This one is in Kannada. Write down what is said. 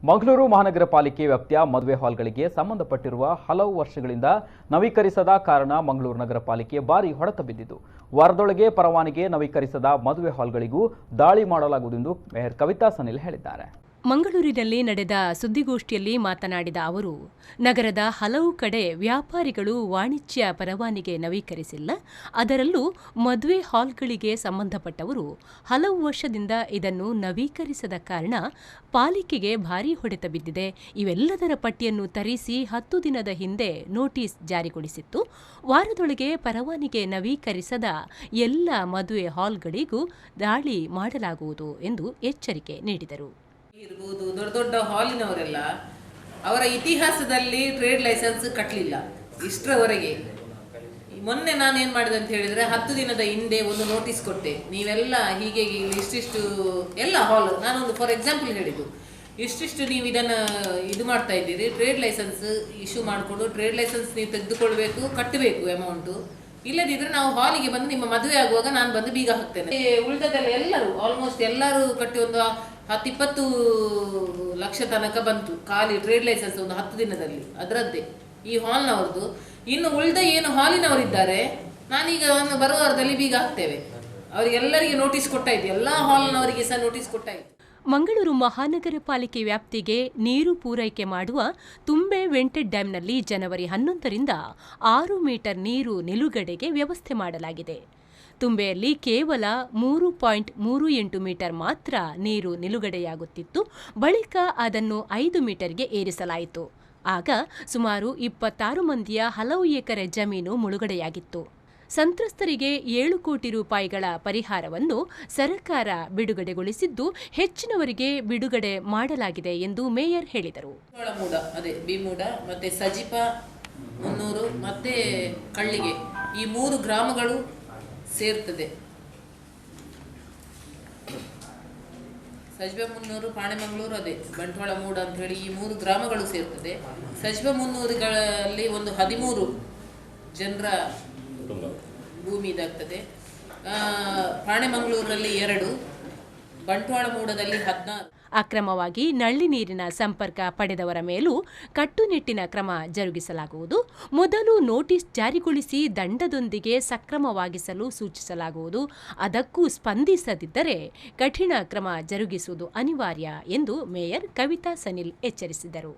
ಮಂಗಳೂರು ಮಹಾನಗರ ಪಾಲಿಕೆ ವ್ಯಾಪ್ತಿಯ ಮದುವೆ ಹಾಲ್ಗಳಿಗೆ ಸಂಬಂಧಪಟ್ಟಿರುವ ಹಲವು ವರ್ಷಗಳಿಂದ ನವೀಕರಿಸದ ಕಾರಣ ಮಂಗಳೂರು ನಗರ ಪಾಲಿಕೆ ಭಾರಿ ಹೊಡೆತ ಬಿದ್ದಿದ್ದು, ವಾರದೊಳಗೆ ಪರವಾನಗಿ ನವೀಕರಿಸದ ಮದುವೆ ಹಾಲ್ಗಳಿಗೂ ದಾಳಿ ಮಾಡಲಾಗುವುದೆಂದು ಮೇಯರ್ ಕವಿತಾ ಸನಿಲ್ ಹೇಳಿದ್ದಾರೆ. ಮಂಗಳೂರಿನಲ್ಲಿ ನಡೆದ ಸುದ್ದಿಗೋಷ್ಠಿಯಲ್ಲಿ ಮಾತನಾಡಿದ ಅವರು, ನಗರದ ಹಲವು ಕಡೆ ವ್ಯಾಪಾರಿಗಳು ವಾಣಿಜ್ಯ ಪರವಾನಗಿ ನವೀಕರಿಸಿಲ್ಲ. ಅದರಲ್ಲೂ ಮದುವೆ ಹಾಲ್ಗಳಿಗೆ ಸಂಬಂಧಪಟ್ಟವರು ಹಲವು ವರ್ಷದಿಂದ ಇದನ್ನು ನವೀಕರಿಸದ ಕಾರಣ ಪಾಲಿಕೆಗೆ ಭಾರೀ ಹೊಡೆತ ಬಿದ್ದಿದೆ. ಇವೆಲ್ಲದರ ಪಟ್ಟಿಯನ್ನು ತರಿಸಿ 10 ದಿನದ ಹಿಂದೆ ನೋಟಿಸ್ ಜಾರಿಗೊಳಿಸಿತ್ತು. ವಾರದೊಳಗೆ ಪರವಾನಗಿ ನವೀಕರಿಸದ ಎಲ್ಲ ಮದುವೆ ಹಾಲ್ಗಳಿಗೂ ದಾಳಿ ಮಾಡಲಾಗುವುದು ಎಂದು ಎಚ್ಚರಿಕೆ ನೀಡಿದರು. ಇರ್ಬೋದು, ದೊಡ್ಡ ದೊಡ್ಡ ಹಾಲಿನವರೆಲ್ಲ ಅವರ ಇತಿಹಾಸದಲ್ಲಿ ಟ್ರೇಡ್ ಲೈಸೆನ್ಸ್ ಕಟ್ಟಲಿಲ್ಲ ಇಷ್ಟರವರೆಗೆ. ಮೊನ್ನೆ ನಾನು ಏನು ಮಾಡಿದೆ ಅಂತ ಹೇಳಿದರೆ 10 ದಿನದ ಹಿಂದೆ ಒಂದು ನೋಟಿಸ್ ಕೊಟ್ಟೆ, ನೀವೆಲ್ಲ ಹೀಗೆ ಇಷ್ಟಿಷ್ಟು ಎಲ್ಲ ಹಾಲ್, ನಾನೊಂದು ಫಾರ್ ಎಕ್ಸಾಂಪಲ್ ಹೇಳಿದ್ದು, ಇಷ್ಟಿಷ್ಟು ನೀವು ಇದನ್ನು ಇದು ಮಾಡ್ತಾ ಇದ್ದೀರಿ, ಟ್ರೇಡ್ ಲೈಸೆನ್ಸ್ ಇಶ್ಯೂ ಮಾಡಿಕೊಂಡು ಟ್ರೇಡ್ ಲೈಸೆನ್ಸ್ ನೀವು ತೆಗೆದುಕೊಳ್ಬೇಕು, ಕಟ್ಟಬೇಕು ಅಮೌಂಟು, ಇಲ್ಲದಿದ್ದರೆ ನಾವು ಹಾಲಿಗೆ ಬಂದು ನಿಮ್ಮ ಮದುವೆ ಆಗುವಾಗ ನಾನು ಬಂದು ಬೀಗ ಹಾಕ್ತೇನೆ. ಉಳಿದದೆಲ್ಲ ಎಲ್ಲರೂ ಆಲ್ಮೋಸ್ಟ್ ಎಲ್ಲರೂ ಕಟ್ಟಿ ಒಂದು 10-20 ಲಕ್ಷ ತನಕ ಬಂತು ಖಾಲಿ ಟ್ರೇಡ್ ಲೈಸೆನ್ಸ್ ಒಂದು 10 ದಿನದಲ್ಲಿ, ಅದರದ್ದೇ ಈ ಹಾಲ್ನವ್ರದ್ದು. ಇನ್ನು ಉಳಿದ ಏನು ಹಾಲಿನವರಿದ್ದಾರೆ, ನಾನೀಗ ಬರುವ ವಾರದಲ್ಲಿ ಬೀಗ ಹಾಕ್ತೇವೆ. ಅವರಿಗೆಲ್ಲರಿಗೆ ನೋಟಿಸ್ ಕೊಟ್ಟಾಯ್ತು, ಎಲ್ಲ ಹಾಲ್ನವರಿಗೆ ಸಹ ನೋಟಿಸ್ ಕೊಟ್ಟಾಯ್ತು. ಮಂಗಳೂರು ಮಹಾನಗರ ಪಾಲಿಕೆ ವ್ಯಾಪ್ತಿಗೆ ನೀರು ಪೂರೈಕೆ ಮಾಡುವ ತುಂಬೆ ವೆಂಟೆಡ್ ಡ್ಯಾಂನಲ್ಲಿ ಜನವರಿ 11ರಿಂದ 6 ಮೀಟರ್ ನೀರು ನಿಲುಗಡೆಗೆ ವ್ಯವಸ್ಥೆ ಮಾಡಲಾಗಿದೆ. ತುಂಬೆಯಲ್ಲಿ ಕೇವಲ 3.38 ಮೀಟರ್ ಮಾತ್ರ ನೀರು ನಿಲುಗಡೆಯಾಗುತ್ತಿತ್ತು. ಬಳಿಕ ಅದನ್ನು 5 ಮೀಟರ್ಗೆ ಏರಿಸಲಾಯಿತು. ಆಗ ಸುಮಾರು 26 ಮಂದಿಯ ಹಲವು ಎಕರೆ ಜಮೀನು ಮುಳುಗಡೆಯಾಗಿತ್ತು. ಸಂತ್ರಸ್ತರಿಗೆ 7 ಕೋಟಿ ರೂಪಾಯಿಗಳ ಪರಿಹಾರವನ್ನು ಸರ್ಕಾರ ಬಿಡುಗಡೆಗೊಳಿಸಿದ್ದು, ಹೆಚ್ಚಿನವರಿಗೆ ಬಿಡುಗಡೆ ಮಾಡಲಾಗಿದೆ ಎಂದು ಮೇಯರ್ ಹೇಳಿದರು. ಅದೇ ಬಿಮೂಡ ಮತ್ತೆ ಸಜಿಪ 300 ಮತ್ತೆ ಕಳ್ಳಿಗೆ ಈ 3 ಗ್ರಾಮಗಳು ಸೇರ್ತದೆ. ಸಜಿಬ 300, ಪಾಣೆಮಂಗಳೂರು, ಅದೇ ಬಂಟ್ವಾಳ ಮೂಡ ಅಂತ ಹೇಳಿ ಈ 3 ಗ್ರಾಮಗಳು ಸೇರ್ತದೆ. ಸಜಿಬ 300ಗಳಲ್ಲಿ ಒಂದು 13 ಜನರ ಭೂಮಿ ಇದಾಗ್ತದೆ. ಪಾಣೆಮಂಗಳೂರಲ್ಲಿ 2, ಬಂಟ್ವಾಳ ಮೂಡದಲ್ಲಿ 16. ಅಕ್ರಮವಾಗಿ ನಲ್ಲಿ ನೀರಿನ ಸಂಪರ್ಕ ಪಡೆದವರ ಮೇಲೂ ಕಟ್ಟುನಿಟ್ಟಿನ ಕ್ರಮ ಜರುಗಿಸಲಾಗುವುದು. ಮೊದಲು ನೋಟಿಸ್ ಜಾರಿಗೊಳಿಸಿ ದಂಡದೊಂದಿಗೆ ಸಕ್ರಮವಾಗಿಸಲು ಸೂಚಿಸಲಾಗುವುದು. ಅದಕ್ಕೂ ಸ್ಪಂದಿಸದಿದ್ದರೆ ಕಠಿಣ ಕ್ರಮ ಜರುಗಿಸುವುದು ಅನಿವಾರ್ಯ ಎಂದು ಮೇಯರ್ ಕವಿತಾ ಸನಿಲ್ ಎಚ್ಚರಿಸಿದರು.